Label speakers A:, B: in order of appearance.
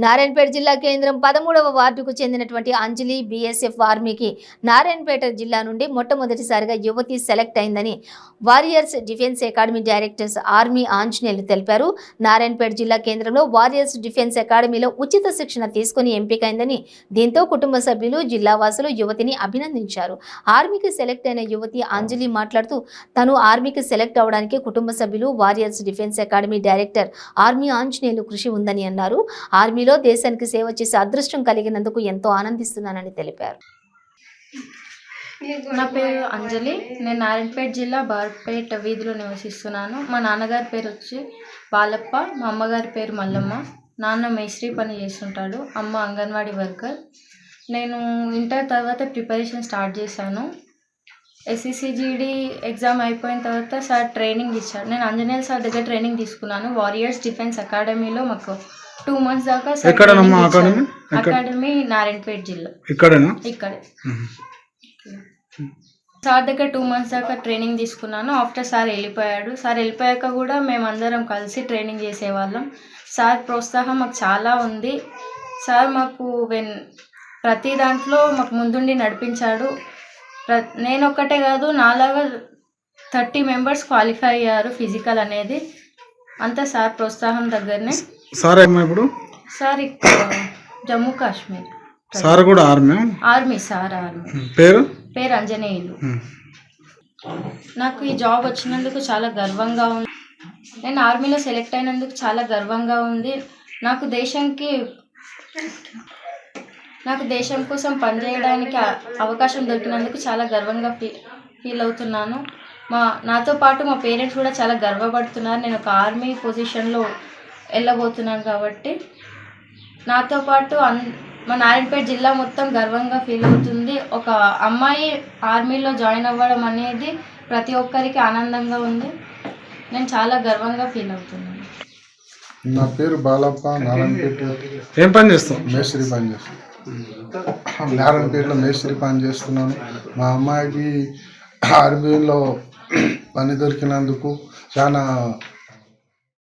A: నారాయణపేట జిల్లా కేంద్రం 13వ వార్డుకు చెందినటువంటి అంజలి బీఎస్ఎఫ్ ఆర్మీకి నారాయణపేట జిల్లా నుండి మొట్టమొదటిసారిగా యువతి సెలెక్ట్ అయిందని warriors defence academy directors army Anjaneyulu తెలిపారు. నారాయణపేట జిల్లా కేంద్రంలో వారియర్స్ డిఫెన్స్ అకాడమీలో ఉచిత శిక్షణ తీసుకుని ఎంపికైందని, దీంతో కుటుంబ సభ్యులు, జిల్లా వాసులు యువతిని అభినందించారు. ఆర్మీకి సెలెక్ట్ అయిన యువతి అంజలి మాట్లాడుతూ, తను ఆర్మీకి సెలెక్ట్ అవడానికి కుటుంబ సభ్యులు, warriors defence academy director army Anjaneyulu కృషి ఉందని అన్నారు. ఆర్మీ దేశానికి సేవ చేసే అదృష్టం కలిగినందుకు ఎంతో ఆనందిస్తున్నానని తెలిపారు.
B: నా పేరు అంజలి. నేను నారాయణపేట జిల్లా బార్పేట వీధిలో నివసిస్తున్నాను. మా నాన్నగారి పేరు వచ్చి బాలప్ప, మా అమ్మగారి పేరు మల్లమ్మ. నాన్న మేస్త్రి పని చేస్తుంటాడు, అమ్మ అంగన్వాడీ వర్కర్. నేను ఇంటర్ తర్వాత ప్రిపరేషన్ స్టార్ట్ చేశాను. SCCGD ఎగ్జామ్ అయిపోయిన తర్వాత సార్ ట్రైనింగ్ ఇచ్చారు. నేను ఆంజనేయులు సార్ దగ్గర ట్రైనింగ్ తీసుకున్నాను. వారియర్స్ డిఫెన్స్ అకాడమీలో మాకు 2 months దాకా అకాడమీ నారాయణపేట జిల్లా ఇక్కడే. సార్ దగ్గర 2 months దాకా ట్రైనింగ్ తీసుకున్నాను. ఆఫ్టర్ సార్ వెళ్ళిపోయాడు. సార్ వెళ్ళిపోయాక కూడా మేమందరం కలిసి ట్రైనింగ్ చేసేవాళ్ళం. సార్ ప్రోత్సాహం మాకు చాలా ఉంది. సార్ మాకు ప్రతి దాంట్లో మాకు ముందుండి నడిపించాడు. నేను ఒక్కటే కాదు, నాలాగా 30 members క్వాలిఫై అయ్యారు ఫిజికల్ అనేది. అంతా సార్ ప్రోత్సాహం దగ్గరనే.
C: సార్ ఇప్పుడు
B: సార్ ఇక్కడ జమ్మూ కాశ్మీర్.
C: సార్ కూడా ఆర్మీ
B: సార్ ఆర్మీ. పేరు అంజనేయులు. నాకు ఈ జాబ్ వచ్చినందుకు చాలా గర్వంగా ఉంది. నేను ఆర్మీలో సెలెక్ట్ అయినందుకు చాలా గర్వంగా ఉంది. నాకు దేశం కోసం పనిచేయడానికి అవకాశం దొరికినందుకు చాలా గర్వంగా ఫీల్ అవుతున్నాను. నాతో పాటు మా పేరెంట్స్ కూడా చాలా గర్వపడుతున్నారు. నేను ఒక ఆర్మీ పొజిషన్లో వెళ్ళబోతున్నాను కాబట్టి నాతో పాటు మా నారాయణపేట జిల్లా మొత్తం గర్వంగా ఫీల్ అవుతుంది. ఒక అమ్మాయి ఆర్మీలో జాయిన్ అవ్వడం అనేది ప్రతి ఒక్కరికి ఆనందంగా ఉంది. నేను చాలా గర్వంగా ఫీల్ అవుతున్నాను.
D: నా పేరు బాలప్ప. నారాయణపేట
C: ఏం పని చేస్తాం?
D: మేస్త్రి పని చేస్తాను. నారాయణపేటలో మేస్త్రి పని చేస్తున్నాను. మా అమ్మాయికి ఆర్మీలో పని దొరికినందుకు చాలా